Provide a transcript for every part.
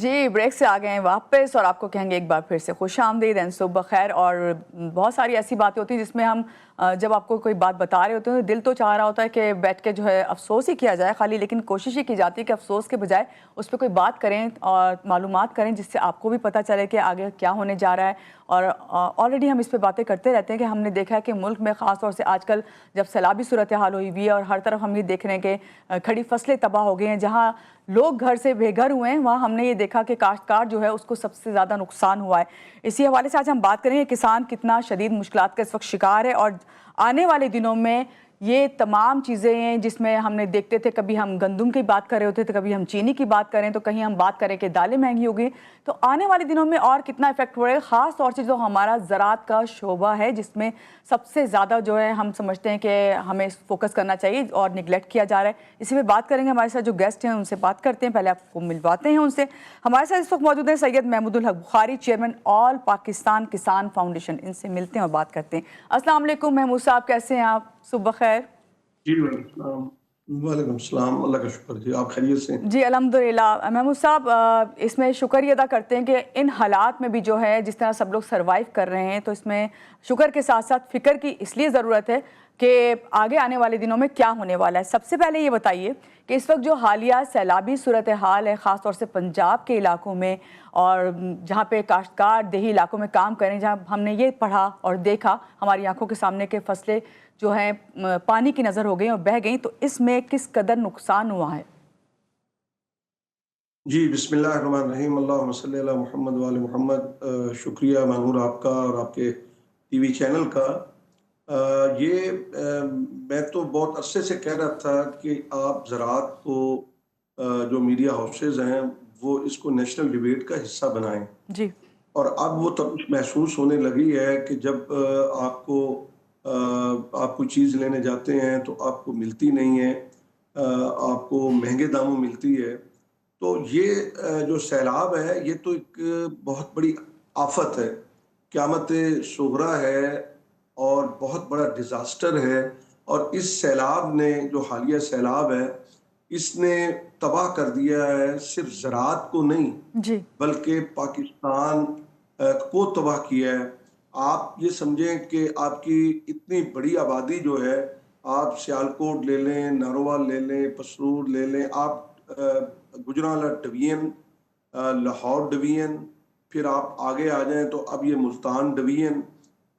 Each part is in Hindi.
जी, ब्रेक से आ गए हैं वापस और आपको कहेंगे एक बार फिर से खुशामदीद एंड सुबह खैर। और बहुत सारी ऐसी बातें होती हैं जिसमें हम जब आपको कोई बात बता रहे होते हैं तो दिल तो चाह रहा होता है कि बैठ के जो है अफसोस ही किया जाए खाली, लेकिन कोशिश ही की जाती है कि अफसोस के बजाय उस पर कोई बात करें और मालूमात करें जिससे आपको भी पता चले कि आगे क्या होने जा रहा है। और ऑलरेडी हम इस पे बातें करते रहते हैं कि हमने देखा है कि मुल्क में ख़ास तौर से आजकल जब सैलाबी सूरत हाल हुई हुई है और हर तरफ हम ये देख रहे हैं कि खड़ी फसलें तबाह हो गई हैं, जहाँ लोग घर से बेघर हुए हैं वहाँ हमने ये देखा कि काश्तकार जो है उसको सबसे ज़्यादा नुकसान हुआ है। इसी हवाले से आज हम बात करेंगे किसान कितना शदीद मुश्किलात का इस वक्त शिकार है और आने वाले दिनों में ये तमाम चीज़ें हैं जिसमें हमने देखते थे, कभी हम गंदम की बात कर रहे होते थे, कभी हम चीनी की बात करें तो कहीं हम बात करें कि दालें महंगी हो गई। तो आने वाले दिनों में और कितना इफेक्ट हो रहा है, ख़ास तौर से जो हमारा ज़राअत का शोबा है जिसमें सबसे ज़्यादा जो है हम समझते हैं कि हमें फोकस करना चाहिए और निगलेक्ट किया जा रहा है। इसी पे बात करेंगे। हमारे साथ जो गेस्ट हैं उनसे बात करते हैं, पहले आपको मिलवाते हैं उनसे। हमारे साथ इस वक्त मौजूद हैं सैयद महमूदुल हक बुखारी, चेयरमैन ऑल पाकिस्तान किसान फाउंडेशन। इनसे मिलते हैं और बात करते हैं। अस्सलाम वालेकुम महमूद साहब, कैसे हैं आप? सुबह खैर। जी वालेकुम सलाम, अल्लाह का शुक्र जी, आप खैरियत से? जी अल्हम्दुलिल्लाह। महमूद साहब, इसमें शुक्र ये अदा करते हैं कि इन हालात में भी जो है जिस तरह सब लोग सर्वाइव कर रहे हैं, तो इसमें शुक्र के साथ साथ फ़िक्र की इसलिए ज़रूरत है कि आगे आने वाले दिनों में क्या होने वाला है। सबसे पहले ये बताइए कि इस वक्त जो हालिया सैलाबी सूरत हाल है ख़ास तौर से पंजाब के इलाकों में और जहाँ पे काश्तकार देही इलाकों में काम करें, जहाँ हमने ये पढ़ा और देखा हमारी आंखों के सामने के फसलें जो हैं पानी की नज़र हो गई और बह गई, तो इसमें किस कदर नुकसान हुआ है? जी बिस्मिल्लाहिर्रहमानिर्रहीम, अल्लाहुम्मा सल्ली अला मुहम्मद व आले मुहम्मद। शुक्रिया मानूर आपका और आपके टीवी चैनल का। मैं तो बहुत अरसे से कह रहा था कि आप ज़राअत को जो मीडिया हाउसेज हैं वो इसको नेशनल डिबेट का हिस्सा बनाएं। जी। और अब वो तब महसूस होने लगी है कि जब आप कोई चीज़ लेने जाते हैं तो आपको मिलती नहीं है, आपको महंगे दामों मिलती है। तो ये जो सैलाब है ये तो एक बहुत बड़ी आफत है, क़यामत सुगरा है और बहुत बड़ा डिज़ास्टर है। और इस सैलाब ने, जो हालिया सैलाब है, इसने तबाह कर दिया है सिर्फ ज़राअत को नहीं जी। बल्कि पाकिस्तान को तबाह किया है। आप ये समझें कि आपकी इतनी बड़ी आबादी जो है, आप सियालकोट ले लें, नारोवाल ले लें, पसरूर ले लें, आप गुजरांवाला डिवीजन, लाहौर डिवीजन, फिर आप आगे आ जाएं तो अब ये मुल्तान डिवीजन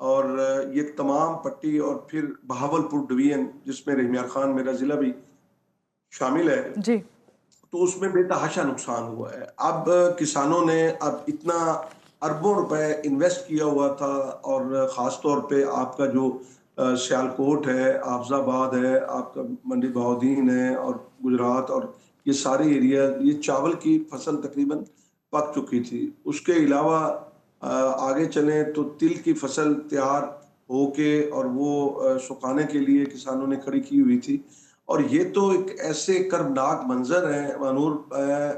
और ये तमाम पट्टी, और फिर बहावलपुर डिवीजन जिसमें रहीम खान मेरा ज़िला भी शामिल है, जी। तो उसमें बेतहाशा नुकसान हुआ है। अब किसानों ने अब इतना अरबों रुपए इन्वेस्ट किया हुआ था, और ख़ास तौर पे आपका जो सियालकोट है, आफजाबाद है, आपका मंडी बहाउद्दीन है और गुजरात और ये सारे एरिया, ये चावल की फसल तकरीबन पक चुकी थी। उसके अलावा आगे चलें तो तिल की फसल तैयार होके और वो सुखाने के लिए किसानों ने खड़ी की हुई थी। और ये तो एक ऐसे कर्मनाक मंजर है मानूर,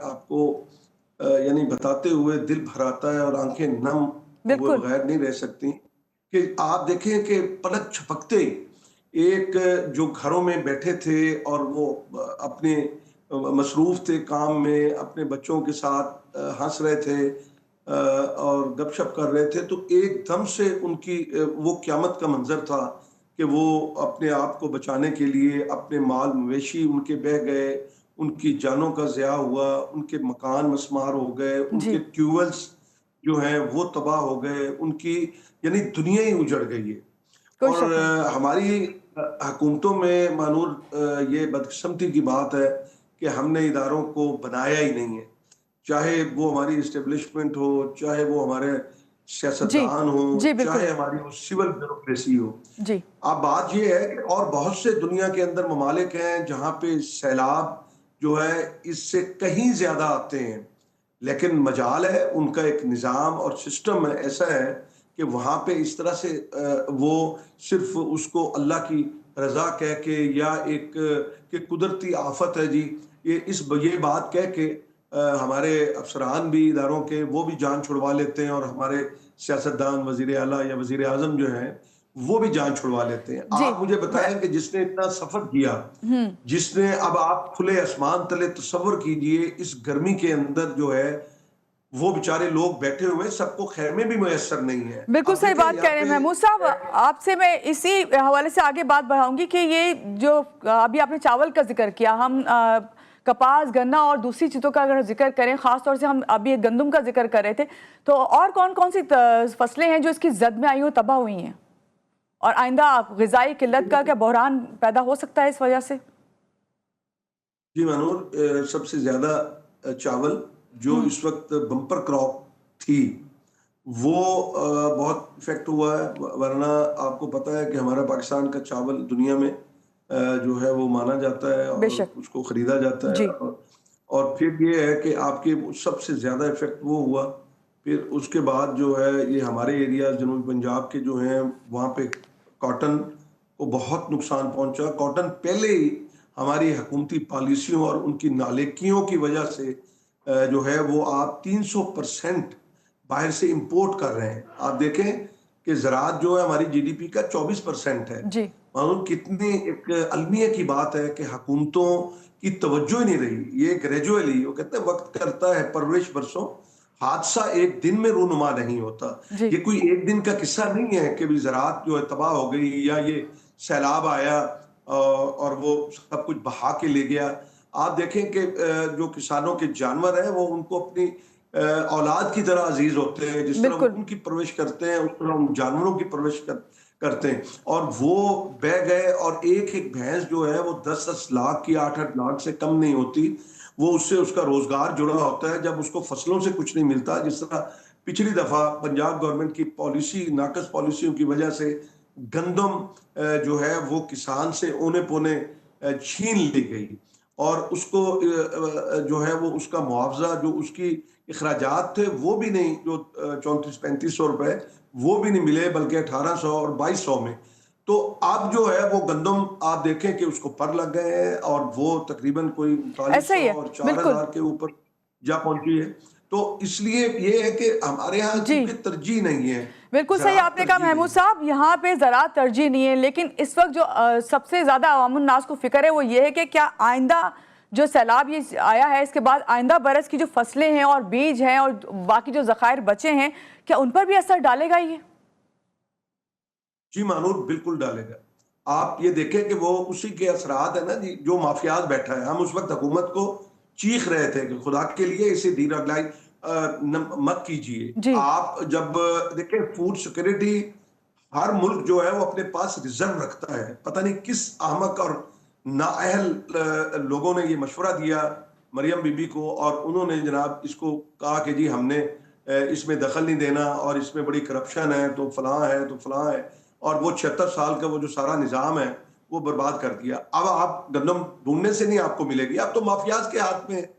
आपको यानी बताते हुए दिल भर आता है और आंखें नम हुए बिल्कुल। बगैर नहीं रह सकती कि आप देखें कि पलक झपकते ही एक जो घरों में बैठे थे और वो अपने मसरूफ थे काम में, अपने बच्चों के साथ हंस रहे थे और गपशप कर रहे थे, तो एकदम से उनकी वो क़यामत का मंजर था कि वो अपने आप को बचाने के लिए अपने माल मवेशी उनके बह गए, उनकी जानों का ज़िया हुआ, उनके मकान मसमार हो गए, उनके जी। ट्यूबवेल्स जो हैं वो तबाह हो गए, उनकी यानी दुनिया ही उजड़ गई है। कोई और शक नहीं। हमारी हुकूमतों में मानूर ये बदकिस्मती की बात है कि हमने इदारों को बनाया ही नहीं है, चाहे वो हमारी इस्टेब्लिशमेंट हो, चाहे वो हमारे जी। सियासतदान हो, जी बिल्कुल। चाहे हमारी वो सिविल ब्यूरोक्रेसी हो। जी। अब बात ये है कि और बहुत से दुनिया के अंदर ममालिक हैं जहाँ पे सैलाब जो है इससे कहीं ज़्यादा आते हैं, लेकिन मजाल है उनका एक निज़ाम और सिस्टम है, ऐसा है कि वहाँ पे इस तरह से वो सिर्फ उसको अल्लाह की रज़ा कह के या एक कि कुदरती आफत है जी, ये बात कह के हमारे अफसरान भी इदारों के वो भी जान छुड़वा लेते हैं, और हमारे सियासतदान वज़ीर आला या वज़ीर आज़म जो हैं वो भी जान छुड़वा लेते हैं। जी। आप मुझे बताएं कि जिसने इतना सफ़र किया, जिसने, अब आप खुले आसमान तले तसव्वुर कीजिए इस गर्मी के अंदर जो है वो बेचारे लोग बैठे हुए हैं, सबको खैमे भी मुयस्सर नहीं है। बिल्कुल आप सही देखें बात यहाँ कह रहे हैं पे महमूद साहब। आपसे मैं इसी हवाले से आगे बात बढ़ाऊंगी कि ये जो अभी आपने चावल का जिक्र किया, हम कपास, गन्ना और दूसरी चीज़ों का अगर जिक्र करें, खासतौर से हम अभी गंदम का जिक्र कर रहे थे, तो और कौन कौन सी फसलें हैं जो इसकी जद में आई हो, तबाह हुई हैं, और आइंदा ग़िज़ाई किल्लत का क्या बहरान पैदा हो सकता है इस वजह से? जी मानूर, सबसे ज्यादा चावल जो हम्म। इस वक्त बम्पर क्रॉप थी वो बहुत इफेक्ट हुआ है। वरना आपको पता है कि हमारा पाकिस्तान का चावल दुनिया में जो है वो माना जाता है और बेशक। उसको खरीदा जाता है। जी। और फिर ये है कि आपके सबसे ज्यादा इफेक्ट वो हुआ। फिर उसके बाद जो है ये हमारे एरिया जनूबी पंजाब के जो हैं वहाँ पे कॉटन को बहुत नुकसान पहुंचा। कॉटन पहले ही हमारी हुकूमती पॉलिसियों और उनकी नालायकियों की वजह से जो है वो आप 300% बाहर से इंपोर्ट कर रहे हैं। आप देखें कि ज़राअत जो है हमारी जीडीपी का 24% है। जी। मालूम कितनी एक अलमिया की बात है कि हुकूमतों की तवज्जो ही नहीं रही। ये ग्रेजुअली, वो कहते हैं वक्त करता है परवरिश बरसों, हादसा एक दिन में रूनुमा नहीं होता। जी। ये कोई एक दिन का किस्सा नहीं है कि भी ज़राअत जो है तबाह हो गई या ये सैलाब आया और वो सब कुछ बहा के ले गया। आप देखें कि जो किसानों के जानवर हैं वो उनको अपनी औलाद की तरह अजीज होते हैं। जिस तरह वो बिल्कुल। उनकी परवरिश करते हैं उस तरह उन जानवरों की परवरिश करते हैं। और वो बह गए और एक एक भैंस जो है वो 10-10 लाख की, 8-8 लाख से कम नहीं होती। वो उससे उसका रोजगार जुड़ा होता है जब उसको फसलों से कुछ नहीं मिलता। जिस तरह पिछली दफा पंजाब गवर्नमेंट की पॉलिसी, नाकस पॉलिसियों की वजह से गंदम जो है वो किसान से औने पौने छीन ली गई और उसको जो है वो उसका मुआवजा जो उसकी अखराजात थे वो भी नहीं, जो 3400-3500 रुपए वो भी नहीं मिले, बल्कि 1800 और 2200 में। तो अब जो है वो गंदम आप देखें कि उसको पर लग गए हैं और वो तकरीबन कोई ऐसा 3900 ही है। और बिल्कुल। 4000 के ऊपर जा पहुंची है। तो इसलिए ये है कि हमारे यहाँ जी। चूंकि तरजीह नहीं है, बिल्कुल सही ज़राअत आपने कहा तरजीह महमूद नहीं है। साहब, यहाँ पे ज़राअत तरजीह नहीं है, लेकिन इस वक्त जो सबसे ज़्यादा अवामुन नास को फिक्र है वो ये है कि क्या आइंदा जो सैलाब ये आया है, इसके बाद आइंदा बरस की जो फसलें हैं और बीज हैं और बाकी जो ज़खायर बचे हैं, क्या उन पर भी असर डालेगा ये? जी मानूर, बिल्कुल डालेगा। आप ये देखें कि वो उसी के असरात है ना जी, जो माफियाज बैठा है। हम उस वक्त हुकूमत को चीख रहे थे कि खुदा के लिए इसे डीरेगुलाइज मत कीजिए। जी। आप जब देखें फूड सिक्योरिटी, हर मुल्क जो है वो अपने पास रिजर्व रखता है। पता नहीं किस अहमक और नाअहल लोगों ने ये मशवरा दिया मरियम बीबी को और उन्होंने जनाब इसको कहा कि जी हमने इसमें दखल नहीं देना और इसमें बड़ी करप्शन है तो फलां है तो फलां है। और वो 76 साल का वो जो सारा निज़ाम है वो बर्बाद कर दिया। अब आप गंदम ढूंढने से नहीं आपको मिलेगी, अब तो माफियाज के हाथ में है।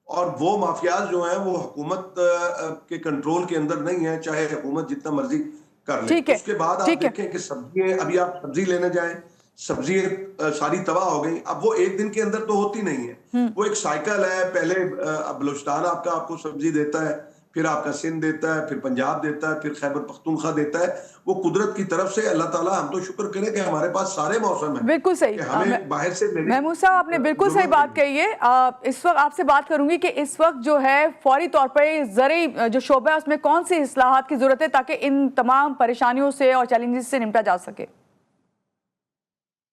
और वो माफियाज जो है वो हुकूमत के कंट्रोल के अंदर नहीं है, चाहे हुकूमत जितना मर्जी कर ले। ठीक है। उसके बाद आप ठीक है। देखें कि सब्जियां, अभी आप सब्जी लेने जाएं, सब्जियां सारी तबाह हो गई। अब वो एक दिन के अंदर तो होती नहीं है, वो एक साइकिल है। पहले बलूचिस्तान आपका आपको सब्जी देता है, फिर आपका सिंध देता है, फिर पंजाब देता है, फिर खैबर पख्तूनख्वा देता है। वो कुदरत की तरफ से अल्लाह ताला, हम तो शुक्र करें कि हमारे पास सारे मौसम है बिल्कुल सही। कि हमें बाहर से लेने महमूद साहब आपने की बिल्कुल सही जरूरत बात नहीं है। कही है। इस वक्त आपसे बात करूंगी कि इस वक्त जो है फौरी तौर पर ज़रूरी जो शोबा है उसमें कौन सी इस्लाहात की जरूरत है ताकि इन तमाम परेशानियों से और चैलेंजेस से निपटा जा सके?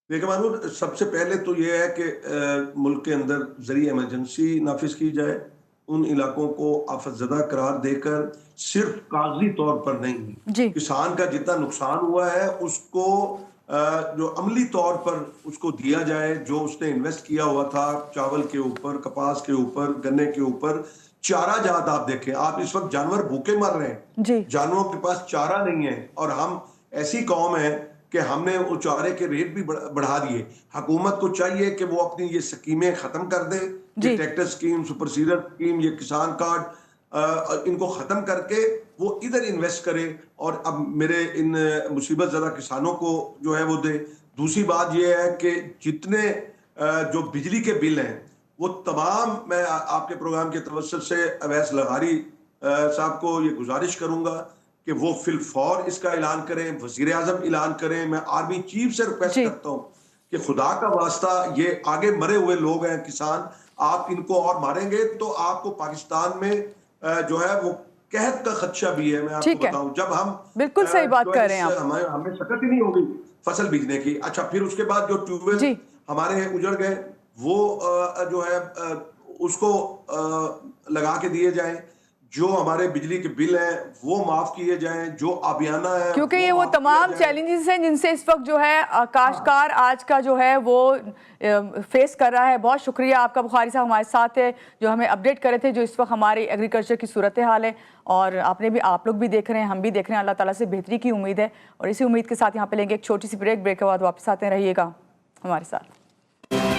देखिए मानूर, सबसे पहले तो ये है कि मुल्क के अंदर जरिए इमरजेंसी नाफिज की जाए। उन इलाकों को आफतजदा करार देकर सिर्फ कागजी तौर पर नहीं, जी। किसान का जितना नुकसान हुआ है उसको जो अमली तौर पर उसको दिया जाए। जो उसने इन्वेस्ट किया हुआ था चावल के ऊपर, कपास के ऊपर, गन्ने के ऊपर, चारा जात आप देखें, आप इस वक्त जानवर भूखे मर रहे हैं, जी। जानवरों के पास चारा नहीं है। और हम ऐसी कौम है कि हमने वो चारे के रेट भी बढ़ा दिए। हुकूमत को चाहिए कि वो अपनी ये स्कीमें खत्म कर दे, ये जी। Tractor scheme, super seeder scheme, ये किसान कार्ड, इनको खत्म करके वो इधर इन्वेस्ट करे और अब मेरे इन मुसीबत ज़दा किसानों को जो है वो दे। दूसरी बात ये है कि जितने जो बिजली के बिल हैं वो तमाम, मैं आपके प्रोग्राम के तवज्जुह से अवैस लगारी साहब को ये गुजारिश करूंगा कि वो फिल फौर इसका ऐलान करें, वजीर आजम ऐलान करें। मैं आर्मी चीफ से रिक्वेस्ट जी। करता हूं कि खुदा का वास्ता, ये आगे मरे हुए लोग हैं किसान, आप इनको और मारेंगे तो आपको पाकिस्तान में जो है वो कहत का खदशा भी है। मैं आपको ठीक है, बताऊं, जब हम बिल्कुल सही बात जो कर है रहे हैं आप। हमें शकत ही नहीं होगी फसल बीजने की। अच्छा, फिर उसके बाद जो ट्यूबवेल जी, हमारे उजड़ गए वो जो है उसको लगा के दिए जाएं, जो हमारे बिजली के बिल हैं वो माफ किए जाएं, जो आबियाना है क्योंकि वो ये वो माफ किया तमाम जाए। चैलेंजेस हैं जिनसे इस वक्त जो है हाँ, काश्तकार आज का जो है वो फेस कर रहा है। बहुत शुक्रिया आपका बुखारी साहब हमारे साथ है, जो हमें अपडेट करे थे जो इस वक्त हमारी एग्रीकल्चर की सूरत हाल है। और आप लोग भी देख रहे हैं, हम भी देख रहे हैं। अल्लाह ताला से बेहतरी की उम्मीद है और इसी उम्मीद के साथ यहाँ पे लेंगे एक छोटी सी ब्रेक के बाद वापस आते हैं। रहिएगा हमारे साथ।